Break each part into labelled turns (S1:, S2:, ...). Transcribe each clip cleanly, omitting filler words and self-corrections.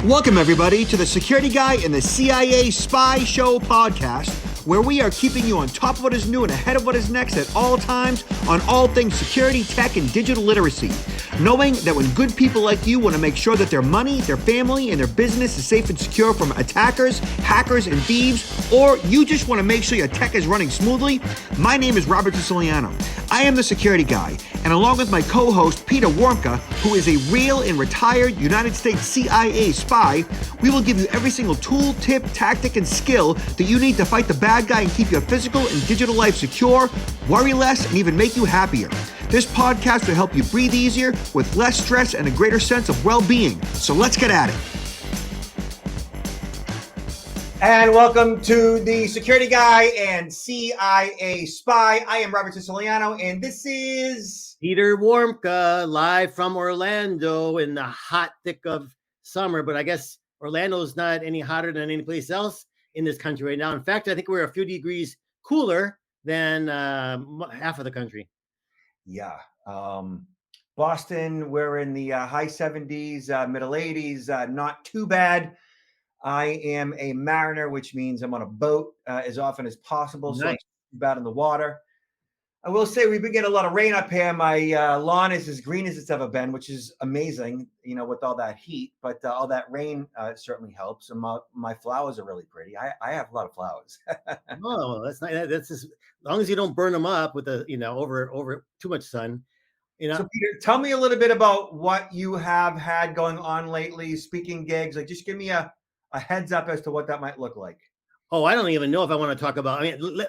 S1: Welcome, everybody, to the Security Guy and the CIA Spy Show podcast, where we are keeping you on top of what is new and ahead of what is next at all times on all things security, tech, and digital literacy. Knowing that when good people like you want to make sure that their money, their family, and their business is safe and secure from attackers, hackers, and thieves, or you just want to make sure your tech is running smoothly, my name is Robert Siciliano. I am the Security Guy, and along with my co-host, Peter Warmka, who is a real and retired United States CIA spy, we will give you every single tool, tip, tactic, and skill that you need to fight the bad guy and keep your physical and digital life secure, worry less, and even make you happier. This podcast will help you breathe easier with less stress and a greater sense of well-being. So let's get at it. And welcome to the Security Guy and CIA Spy. I am Robert Siciliano, and this is
S2: Peter Warmka, live from Orlando in the hot thick of summer. But I guess Orlando's not any hotter than any place else in this country right now. In fact, I think we're a few degrees cooler than half of the country.
S1: Yeah. Boston, we're in the high 70s, middle 80s, not too bad. I am a mariner, which means I'm on a boat as often as possible. Nice. So it's too bad in the water. I will say we've been getting a lot of rain up here. My lawn is as green as it's ever been, which is amazing, you know, with all that heat. But all that rain certainly helps. And my flowers are really pretty. I have a lot of flowers.
S2: Oh, that's nice. That's just, as long as you don't burn them up with the, over too much sun.
S1: So Peter, tell me a little bit about what you have had going on lately, speaking gigs. Like, just give me a heads up as to what that might look like.
S2: Oh, I don't even know if I want to talk about. I mean,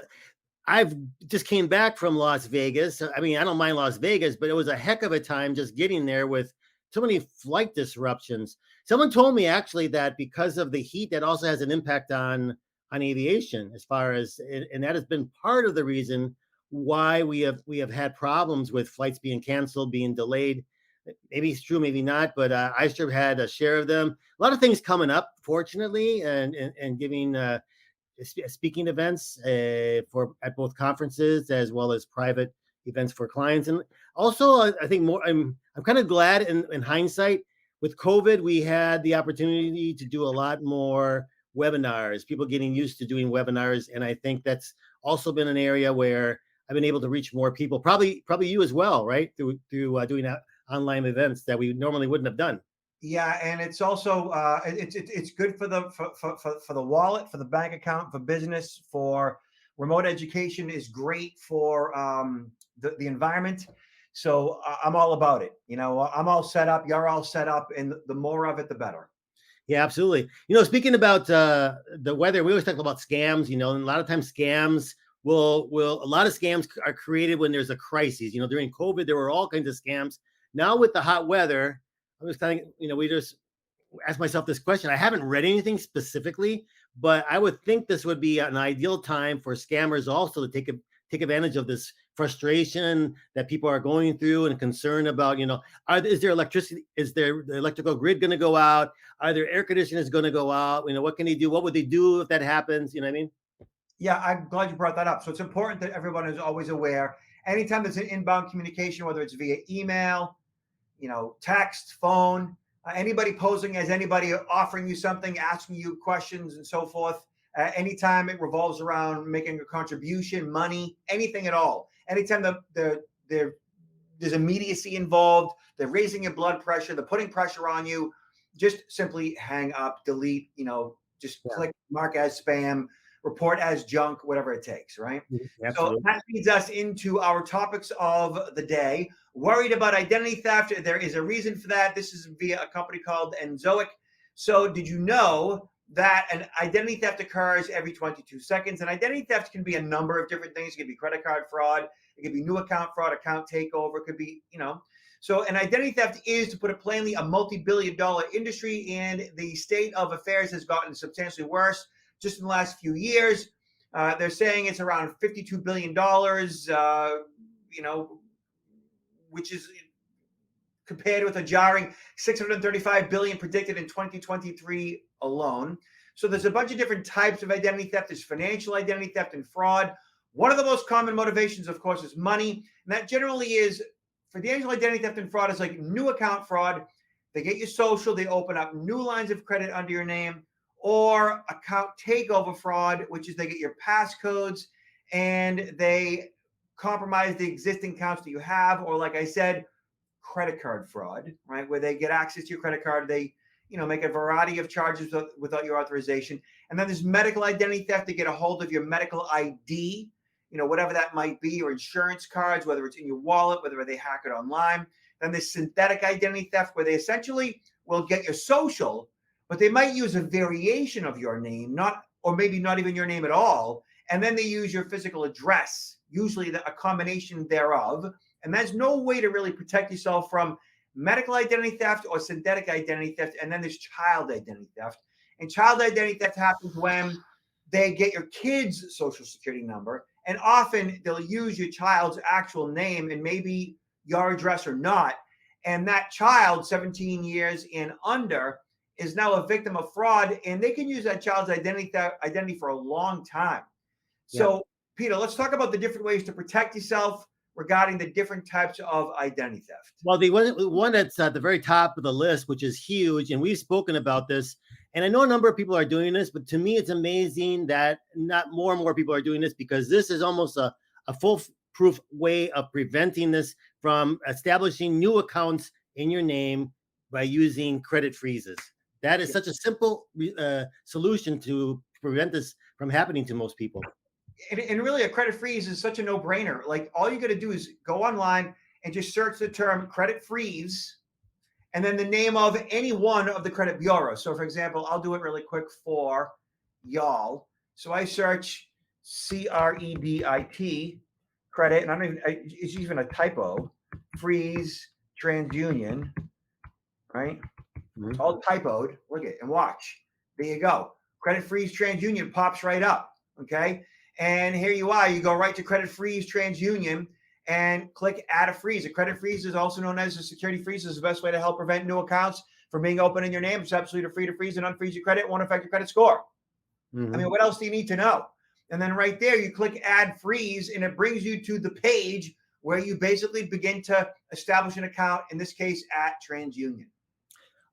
S2: I've just came back from Las Vegas. I mean, I don't mind Las Vegas, but it was a heck of a time just getting there with so many flight disruptions. Someone told me actually that because of the heat, that also has an impact on aviation, as far as, and that has been part of the reason why we have had problems with flights being canceled, being delayed. Maybe it's true, maybe not, but I sure had a share of them. A lot of things coming up, fortunately, and giving speaking events at both conferences as well as private events for clients. And also, I think I'm kind of glad in hindsight, with COVID, we had the opportunity to do a lot more webinars, people getting used to doing webinars. And I think that's also been an area where I've been able to reach more people, probably you as well, right? Through doing online events that we normally wouldn't have done.
S1: Yeah, and it's also it's good for the wallet, for the bank account, for business, for remote education is great for the environment. So I'm all about it. You know, I'm all set up. You're all set up, and the more of it, the better.
S2: Yeah, absolutely. Speaking about the weather, we always talk about scams. And a lot of times scams a lot of scams are created when there's a crisis. During COVID, there were all kinds of scams. Now with the hot weather, I was kind of, we just asked myself this question. I haven't read anything specifically, but I would think this would be an ideal time for scammers also to take advantage of this frustration that people are going through and concern about, is there electricity? Is there the electrical grid going to go out? Are there air conditioners going to go out? What can they do? What would they do if that happens? You know what I mean?
S1: Yeah, I'm glad you brought that up. So it's important that everyone is always aware. Anytime there's an inbound communication, whether it's via email, text, phone, anybody posing as anybody offering you something, asking you questions and so forth. Anytime it revolves around making a contribution, money, anything at all. Anytime there's immediacy involved, they're raising your blood pressure, they're putting pressure on you, just simply hang up, delete, click mark as spam, report as junk, whatever it takes, right?
S2: Absolutely.
S1: So that leads us into our topics of the day. Worried about identity theft. There is a reason for that. This is via a company called Enzoic. So did you know that an identity theft occurs every 22 seconds? And identity theft can be a number of different things. It could be credit card fraud. It could be new account fraud, account takeover. It could be, So an identity theft is, to put it plainly, a multi-billion-dollar industry, and the state of affairs has gotten substantially worse just in the last few years. They're saying it's around $52 billion, which is compared with a jarring $635 billion predicted in 2023 alone. So there's a bunch of different types of identity theft. There's financial identity theft and fraud. One of the most common motivations, of course, is money. And that generally is, financial identity theft and fraud is like new account fraud. they get your social, they open up new lines of credit under your name, or account takeover fraud, which is they get your passcodes and they compromise the existing accounts that you have, or like I said, credit card fraud, right? Where they get access to your credit card, they make a variety of charges without your authorization. And then there's medical identity theft. They get a hold of your medical ID, whatever that might be, or insurance cards, whether it's in your wallet, whether they hack it online. Then there's synthetic identity theft, where they essentially will get your social, but they might use a variation of your name, or maybe not even your name at all. And then they use your physical address, usually a combination thereof. And there's no way to really protect yourself from medical identity theft or synthetic identity theft. And then there's child identity theft. And child identity theft happens when they get your kid's social security number. And often they'll use your child's actual name and maybe your address or not. And that child, 17 years and under, is now a victim of fraud. And they can use that child's identity for a long time. So, Peter, let's talk about the different ways to protect yourself regarding the different types of identity theft.
S2: Well, the one that's at the very top of the list, which is huge, and we've spoken about this, and I know a number of people are doing this, but to me, it's amazing that not more and more people are doing this, because this is almost a foolproof way of preventing this from establishing new accounts in your name by using credit freezes. That is such a simple solution to prevent this from happening to most people.
S1: And really, a credit freeze is such a no-brainer. Like, all you got to do is go online and just search the term credit freeze and then the name of any one of the credit bureaus. So, for example, I'll do it really quick for y'all. So I search CREDIT, credit, and it's even a typo, freeze, TransUnion, right? It's all typoed. Look at it and watch. There you go. Credit freeze, TransUnion pops right up. Okay. And here you are. You go right to credit freeze, TransUnion, and click add a freeze. A credit freeze is also known as a security freeze. Is the best way to help prevent new accounts from being opened in your name. It's absolutely free to freeze and unfreeze your credit. It won't affect your credit score. I mean, what else do you need to know? And then right there, you click add freeze, and it brings you to the page where you basically begin to establish an account, in this case at TransUnion.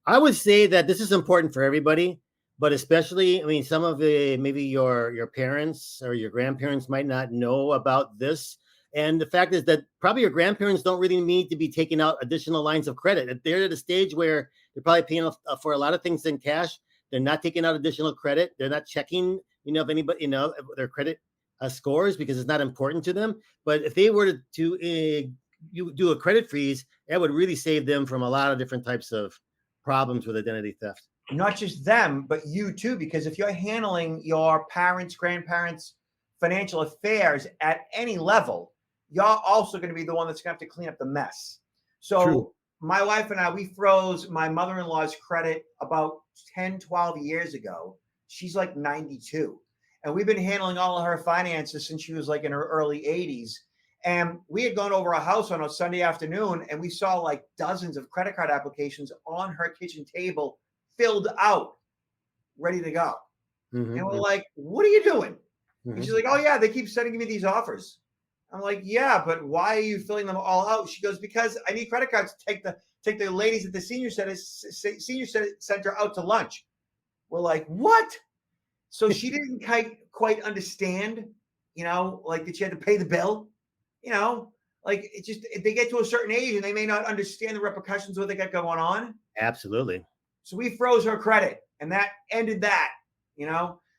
S2: I would say that this is important for everybody, but especially, I mean, some of the, maybe your parents or your grandparents might not know about this. And the fact is that probably your grandparents don't really need to be taking out additional lines of credit. They're at a stage where they're probably paying for a lot of things in cash. They're not taking out additional credit. They're not checking, if anybody, their credit scores, because it's not important to them. But if they were to you do a credit freeze, that would really save them from a lot of different types of problems with identity theft.
S1: Not just them, but you too, because if you're handling your parents, grandparents' financial affairs at any level, you're also going to be the one that's going to have to clean up the mess. So True. My wife and I, we froze my mother-in-law's credit about 10, 12 years ago. She's like 92. And we've been handling all of her finances since she was like in her early 80s. And we had gone over a house on a Sunday afternoon, and we saw like dozens of credit card applications on her kitchen table filled out, ready to go. And we're like, what are you doing? And she's like, oh yeah, they keep sending me these offers. I'm like, yeah, but why are you filling them all out? She goes, because I need credit cards to take the ladies at the senior center out to lunch. We're like, what? So she didn't quite understand, like that she had to pay the bill, like it just, if they get to a certain age and they may not understand the repercussions of what they got going on.
S2: Absolutely.
S1: So we froze her credit, and that ended that,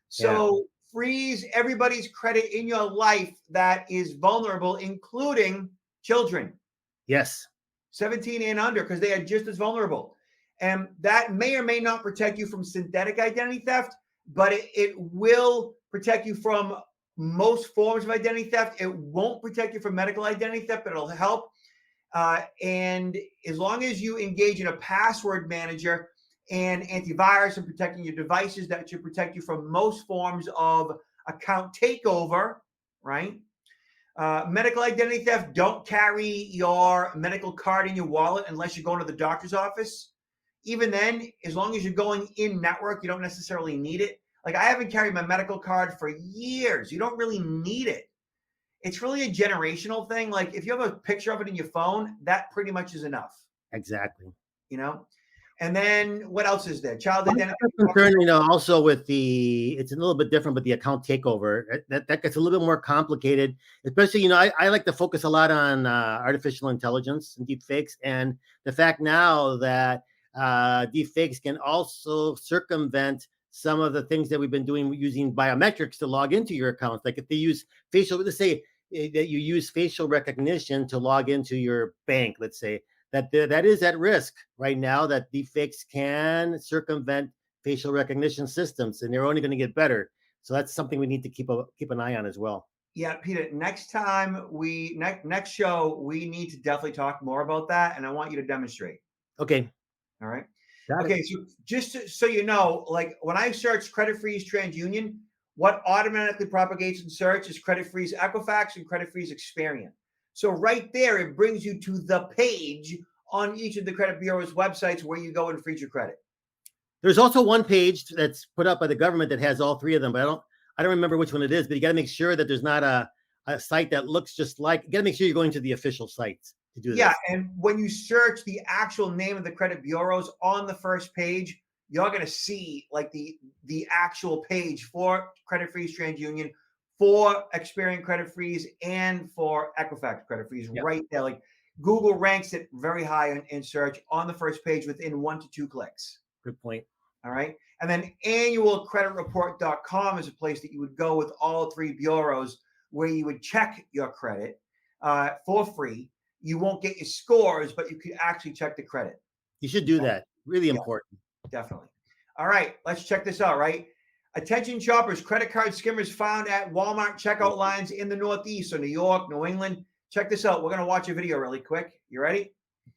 S1: So freeze everybody's credit in your life that is vulnerable, including children.
S2: Yes. 17
S1: and under, because they are just as vulnerable. And that may or may not protect you from synthetic identity theft, but it will protect you from most forms of identity theft. It won't protect you from medical identity theft, but it'll help. And as long as you engage in a password manager and antivirus and protecting your devices, that should protect you from most forms of account takeover, right? Medical identity theft, don't carry your medical card in your wallet unless you're going to the doctor's office. Even then, as long as you're going in network, you don't necessarily need it. Like, I haven't carried my medical card for years. You don't really need it. It's really a generational thing. Like, if you have a picture of it in your phone, that pretty much is enough.
S2: Exactly.
S1: And then what else is there? Child identity.
S2: Concern, also with it's a little bit different, but the account takeover, that gets a little bit more complicated, especially, I like to focus a lot on artificial intelligence and deep fakes, and the fact now that deep fakes can also circumvent some of the things that we've been doing using biometrics to log into your accounts. Like if they use let's say that you use facial recognition to log into your bank, let's say, that is at risk right now, that deepfakes can circumvent facial recognition systems, and they're only going to get better. So that's something we need to keep an eye on as well.
S1: Yeah, Peter, next time next show, we need to definitely talk more about that, and I want you to demonstrate.
S2: Okay.
S1: All right.
S2: Got
S1: okay.
S2: It.
S1: So just so you know, like when I search Credit Freeze TransUnion, what automatically propagates in search is Credit Freeze Equifax and Credit Freeze Experian. So right there, it brings you to the page on each of the credit bureau's websites where you go and freeze your credit.
S2: There's also one page that's put up by the government that has all three of them, but I don't remember which one it is. But you got to make sure that there's not a site that looks just like. You got to make sure you're going to the official sites to do this.
S1: Yeah, and when you search the actual name of the credit bureaus on the first page, you're going to see like the actual page for Credit Freeze TransUnion, for Experian Credit Freeze, and for Equifax Credit Freeze. Yep. Right there. Like Google ranks it very high in search on the first page within 1 to 2 clicks.
S2: Good point.
S1: All right. And then annualcreditreport.com is a place that you would go with all three bureaus where you would check your credit for free. You won't get your scores, but you could actually check the credit.
S2: You should do that. Really important.
S1: Definitely. All right. Let's check this out, right? Attention shoppers, credit card skimmers found at Walmart checkout lines in the Northeast, so New York, New England. Check this out. We're going to watch a video really quick. You ready?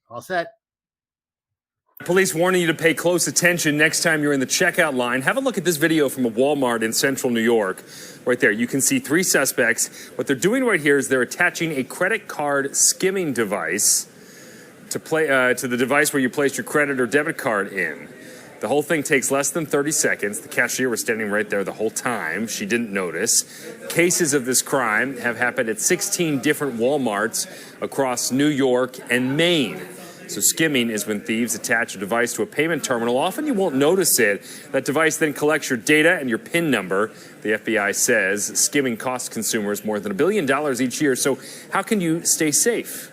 S2: All set.
S3: Police warning you to pay close attention next time you're in the checkout line. Have a look at this video from a Walmart in central New York. Right there, you can see 3 suspects. What they're doing right here is they're attaching a credit card skimming device to the device where you place your credit or debit card in. The whole thing takes less than 30 seconds. The cashier was standing right there the whole time. She didn't notice. Cases of this crime have happened at 16 different Walmarts across New York and Maine. So skimming is when thieves attach a device to a payment terminal. Often you won't notice it. That device then collects your data and your PIN number. The FBI says skimming costs consumers more than $1 billion each year. So how can you stay safe?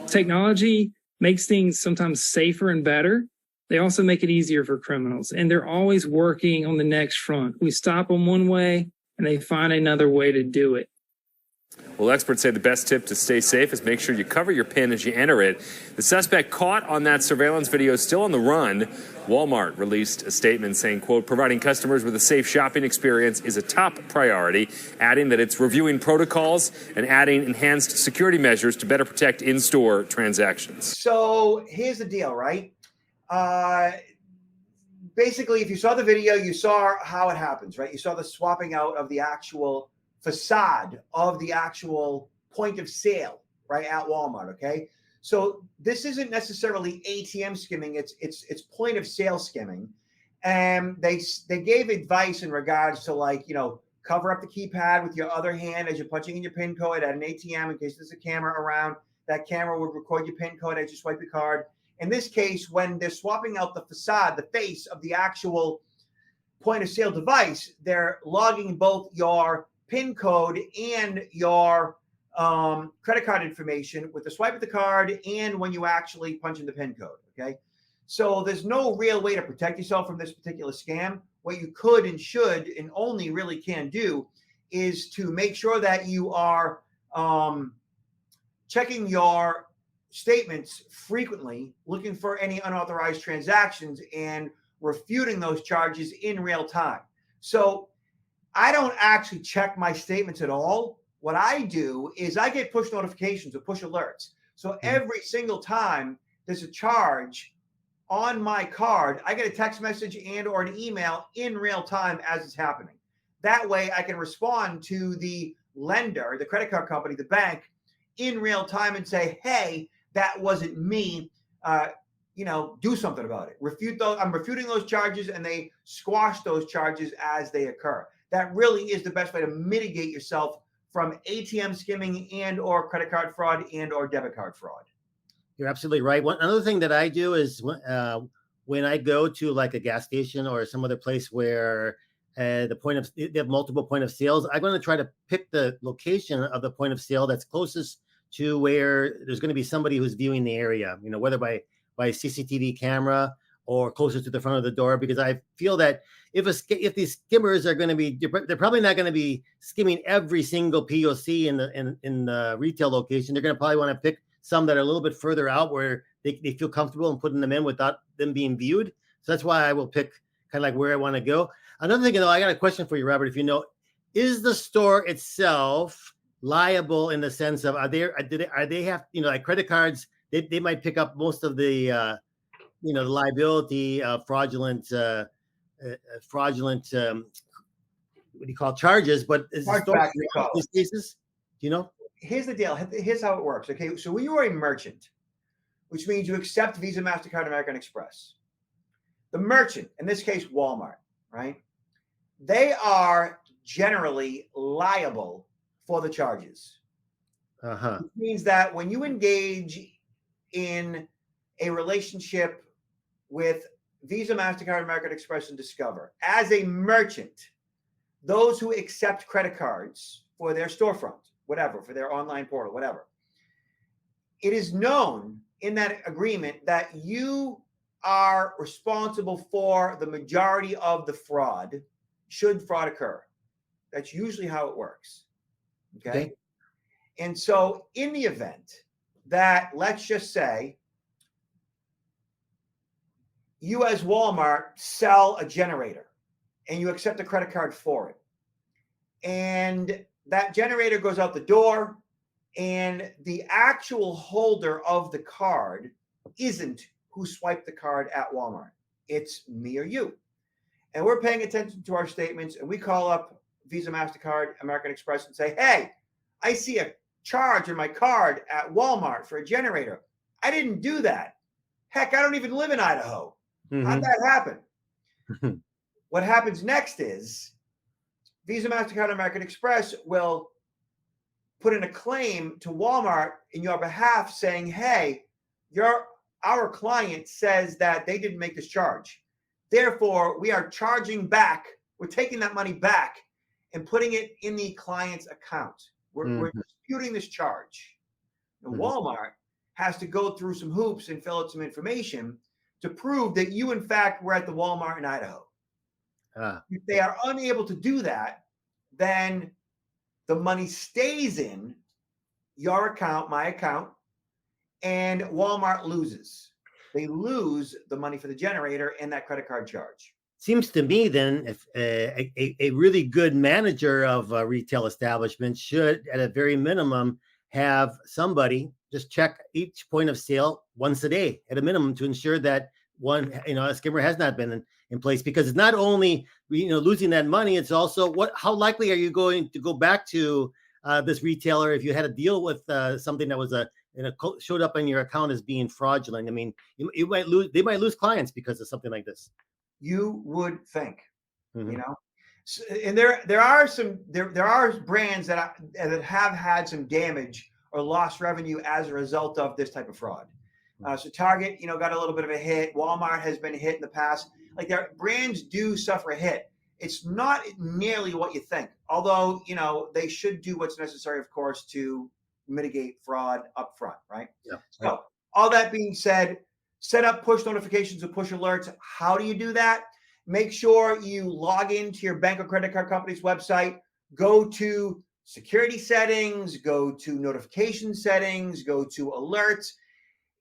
S4: Technology makes things sometimes safer and better. They also make it easier for criminals, and they're always working on the next front. We stop them one way, and they find another way to do it.
S3: Well, experts say the best tip to stay safe is make sure you cover your PIN as you enter it. The suspect caught on that surveillance video is still on the run. Walmart released a statement saying, quote, providing customers with a safe shopping experience is a top priority, adding that it's reviewing protocols and adding enhanced security measures to better protect in-store transactions.
S1: So here's the deal, right? Basically, if you saw the video, you saw how it happens, right? You saw the swapping out of the actual facade of the actual point of sale, right, at Walmart, okay? So this isn't necessarily ATM skimming, it's point of sale skimming. And they gave advice in regards to, like, cover up the keypad with your other hand as you're punching in your PIN code at an ATM in case there's a camera around. That camera would record your PIN code as you swipe your card. In this case, when they're swapping out the facade, the face of the actual point of sale device, they're logging both your PIN code and your credit card information with the swipe of the card and when you actually punch in the PIN code, okay? So there's no real way to protect yourself from this particular scam. What you could and should and only really can do is to make sure that you are checking your statements frequently, looking for any unauthorized transactions and refuting those charges in real time. So I don't actually check my statements at all. What I do is I get push notifications or push alerts. So every single time there's a charge on my card, I get a text message and or an email in real time as it's happening. That way I can respond to the lender, the credit card company, the bank, in real time and say, hey, that wasn't me. Do something about it. Refute those. I'm refuting those charges, and they squash those charges as they occur. That really is the best way to mitigate yourself from ATM skimming and or credit card fraud and or debit card fraud.
S2: You're absolutely right. Another thing that I do is when I go to like a gas station or some other place where they have multiple point of sales, I'm going to try to pick the location of the point of sale that's closest to where there's going to be somebody who's viewing the area, whether by CCTV camera or closer to the front of the door, because I feel that if these skimmers are going to be, they're probably not going to be skimming every single POC in the retail location. They're going to probably want to pick some that are a little bit further out where they feel comfortable in putting them in without them being viewed. So that's why I will pick kind of like where I want to go. Another thing, though, I got a question for you, Robert. If you know, is the store itself liable in the sense of are they have like credit cards? They might pick up most of the the liability of fraudulent what do you call it, charges, but is the store in these cases? Do you know?
S1: Here's the deal. Here's how it works. Okay, so when you are a merchant, which means you accept Visa, MasterCard, American Express, the merchant, in this case Walmart, right? They are generally liable for the charges. Which means that when you engage in a relationship with Visa, MasterCard, American Express, and Discover, as a merchant, those who accept credit cards for their storefront, whatever, for their online portal, whatever, it is known in that agreement that you are responsible for the majority of the fraud, should fraud occur. That's usually how it works. Okay. And so in the event that, let's just say, you as Walmart sell a generator and you accept a credit card for it, and that generator goes out the door and the actual holder of the card isn't who swiped the card at Walmart, it's me or you, and we're paying attention to our statements, and we call up Visa, MasterCard, American Express and say, hey, I see a charge in my card at Walmart for a generator. I didn't do that. Heck, I don't even live in Idaho. How'd that happen? What happens next is Visa, MasterCard, American Express will put in a claim to Walmart in your behalf saying, hey, our client says that they didn't make this charge. Therefore, we are charging back. We're taking that money back and putting it in the client's account. We're disputing this charge. And Walmart has to go through some hoops and fill out some information to prove that you, in fact, were at the Walmart in Idaho. If they are unable to do that, then the money stays in your account, my account, and Walmart loses. They lose the money for the generator and that credit card charge.
S2: Seems to me then if a really good manager of a retail establishment should, at a very minimum, have somebody just check each point of sale once a day at a minimum to ensure that a skimmer has not been in place, because it's not only losing that money, it's also how likely are you going to go back to this retailer if you had a deal with something that was showed up on your account as being fraudulent. I mean, they might lose clients because of something like this.
S1: You would think, so, and there are brands that have had some damage or lost revenue as a result of this type of fraud. So Target, got a little bit of a hit. Walmart has been hit in the past. Like, their brands do suffer a hit. It's not nearly what you think. Although, they should do what's necessary, of course, to mitigate fraud up front, right?
S2: Yeah.
S1: So all that being said, set up push notifications and push alerts. How do you do that? Make sure you log into your bank or credit card company's website, go to security settings, go to notification settings, go to alerts.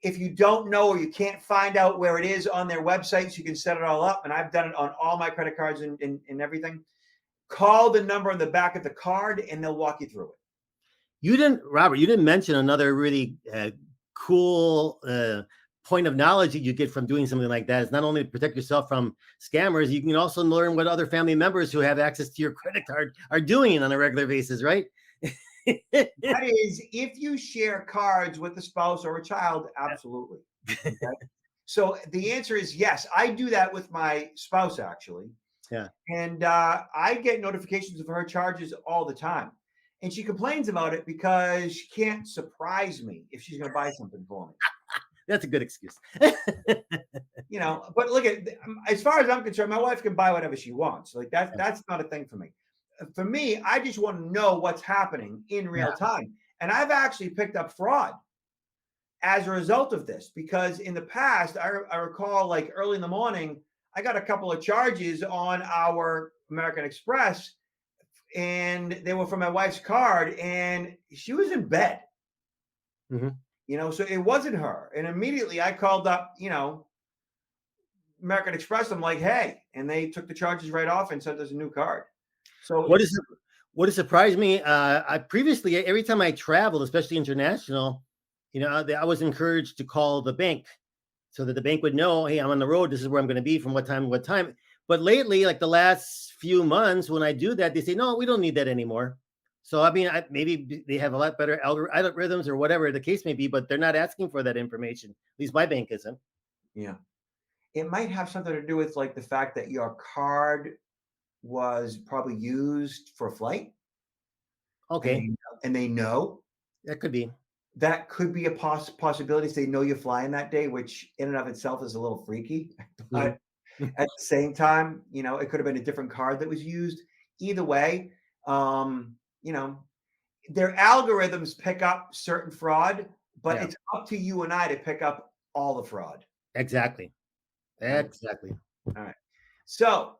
S1: If you don't know or you can't find out where it is on their websites, you can set it all up. And I've done it on all my credit cards and everything. Call the number on the back of the card and they'll walk you through it.
S2: Robert, you didn't mention another really cool point of knowledge that you get from doing something like that. It's not only to protect yourself from scammers, you can also learn what other family members who have access to your credit card are doing on a regular basis, right?
S1: That is, if you share cards with a spouse or a child, absolutely. Okay? So the answer is yes. I do that with my spouse, actually.
S2: Yeah.
S1: And I get notifications of her charges all the time. And she complains about it because she can't surprise me if she's going to buy something for me.
S2: That's a good excuse.
S1: You know, but look at, as far as I'm concerned, my wife can buy whatever she wants. Like that's not a thing for me. For me, I just want to know what's happening in real time. And I've actually picked up fraud as a result of this, because in the past, I recall like early in the morning, I got a couple of charges on our American Express, and they were from my wife's card, and she was in bed. You know, so it wasn't her. And immediately I called up, you know, American Express. I'm like, hey, and they took the charges right off and sent us a new card. So
S2: what has surprised me, I previously, every time I traveled, especially international, you know, I was encouraged to call the bank so that the bank would know, hey, I'm on the road. This is where I'm going to be from what time to what time. But lately, like the last few months, when I do that, they say, no, we don't need that anymore. So, I mean, maybe they have a lot better algorithms or whatever the case may be, but they're not asking for that information. At least my bank isn't.
S1: Yeah. It might have something to do with like the fact that your card was probably used for a flight.
S2: Okay.
S1: And they know.
S2: That could be.
S1: That could be a possibility if they know you're flying that day, which in and of itself is a little freaky. But at the same time, you know, it could have been a different card that was used. Either way, you know, their algorithms pick up certain fraud, but it's up to you and I to pick up all the fraud.
S2: Exactly. Exactly.
S1: All right. So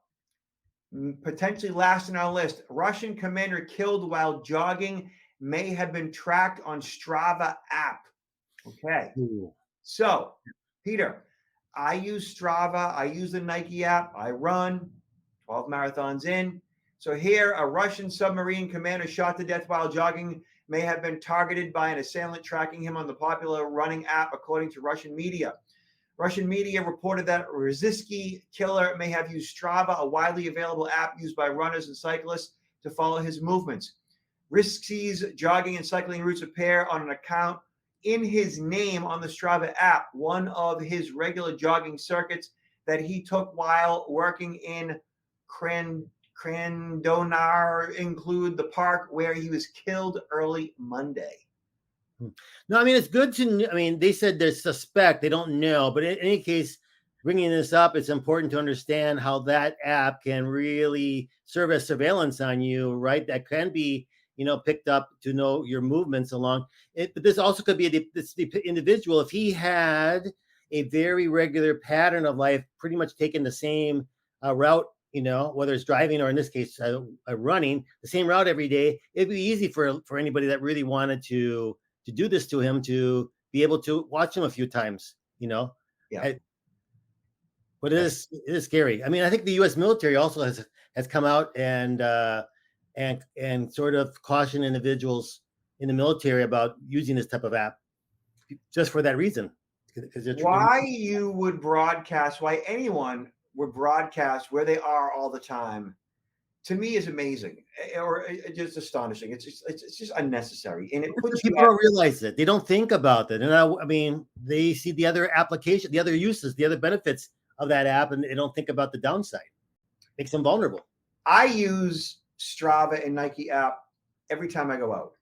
S1: potentially last in our list, Russian commander killed while jogging, may have been tracked on Strava app. Okay.
S2: Ooh.
S1: So, Peter, I use Strava. I use the Nike app. I run 12 marathons in. So here, a Russian submarine commander shot to death while jogging, may have been targeted by an assailant tracking him on the popular running app, according to Russian media. Russian media reported that Rizitsky killer may have used Strava, a widely available app used by runners and cyclists to follow his movements. Rizitsky's jogging and cycling routes appear on an account in his name on the Strava app. One of his regular jogging circuits that he took while working in Krandonar include the park where he was killed early Monday.
S2: No, I mean, it's good to, I mean, they said they're suspect, they don't know, but in any case, bringing this up, it's important to understand how that app can really serve as surveillance on you, right? That can be, you know, picked up to know your movements along it. But this also could be the individual, if he had a very regular pattern of life, pretty much taking the same route, you know, whether it's driving or in this case, running the same route every day, it'd be easy for anybody that really wanted to do this to him to be able to watch him a few times, you know?
S1: Yeah.
S2: But it is scary. I mean, I think the U.S. military also has come out and sort of caution individuals in the military about using this type of app just for that reason.
S1: Why you would broadcast, why anyone would broadcast where they are all the time, to me is amazing, or just astonishing. It's just unnecessary, and it puts
S2: people don't realize it. They don't think about it, and I mean, they see the other application, the other uses, the other benefits of that app, and they don't think about the downside. Makes them vulnerable.
S1: I use Strava and Nike app every time I go out,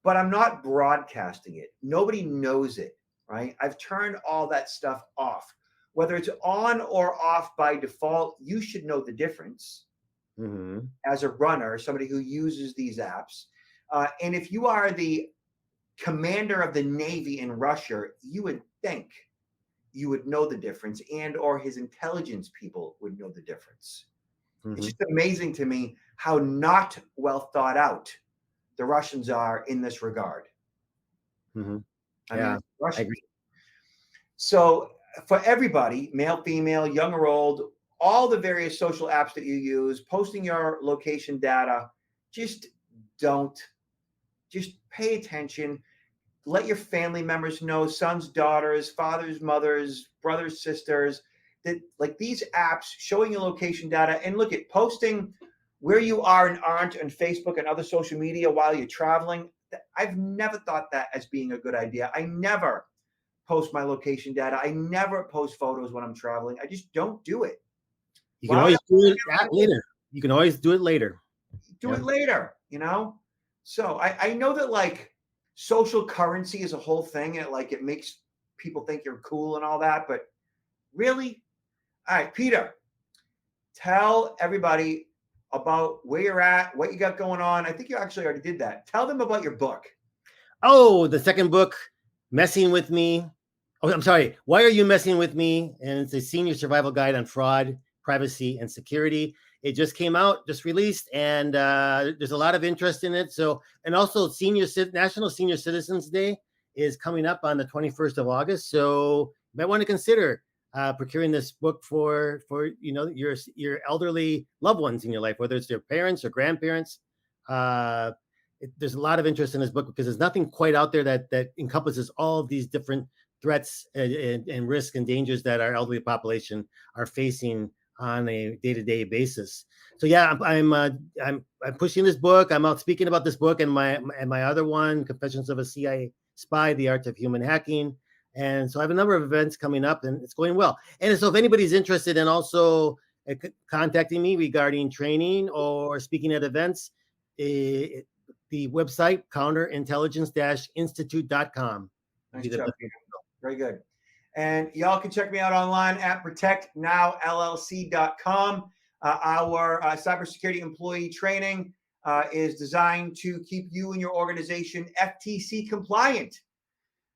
S1: but I'm not broadcasting it. Nobody knows it, right? I've turned all that stuff off. Whether it's on or off by default, you should know the difference. As a runner, somebody who uses these apps. And if you are the commander of the Navy in Russia, you would think you would know the difference, and or his intelligence people would know the difference. It's just amazing to me how not well thought out the Russians are in this regard. I mean,
S2: I agree.
S1: So for everybody, male, female, young or old, all the various social apps that you use, posting your location data, just pay attention. Let your family members know, sons, daughters, fathers, mothers, brothers, sisters, that like these apps showing your location data, and look at posting where you are and aren't on Facebook and other social media while you're traveling. I've never thought that as being a good idea. I never post my location data. I never post photos when I'm traveling. I just don't do it.
S2: You can always do it later. You can always do it later.
S1: Do it later, you know? So I know that like social currency is a whole thing, and like it makes people think you're cool and all that, but really? All right, Peter, tell everybody about where you're at, what you got going on. I think you actually already did that. Tell them about your book.
S2: Oh, the second book, Messing With Me. Oh, I'm sorry. Why Are You Messing With Me? And it's a senior survival guide on fraud, privacy, and security. It just came out, just released, and there's a lot of interest in it. So, and also National Senior Citizens Day is coming up on the 21st of August. So you might want to consider procuring this book for your elderly loved ones in your life, whether it's their parents or grandparents. There's a lot of interest in this book because there's nothing quite out there that encompasses all of these different threats and risks and dangers that our elderly population are facing on a day-to-day basis. So yeah, I'm pushing this book. I'm out speaking about this book and my other one, Confessions of a CIA Spy: The Art of Human Hacking. And so I have a number of events coming up, and it's going well. And so if anybody's interested in also contacting me regarding training or speaking at events, the website counterintelligence-institute.com.
S1: Nice job. Very good. And y'all can check me out online at protectnowllc.com. Our cybersecurity employee training is designed to keep you and your organization FTC compliant.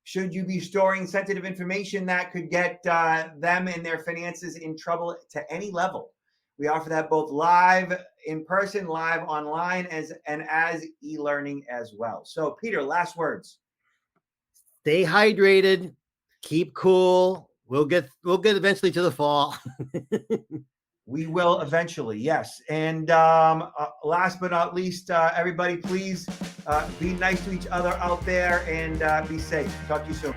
S1: Should you be storing sensitive information that could get them and their finances in trouble to any level? We offer that both live in person, live online, as e-learning as well. So, Peter, last words.
S2: Stay hydrated, keep cool. We'll get eventually to the fall.
S1: We will eventually, yes. And last but not least, everybody, please be nice to each other out there and be safe. Talk to you soon.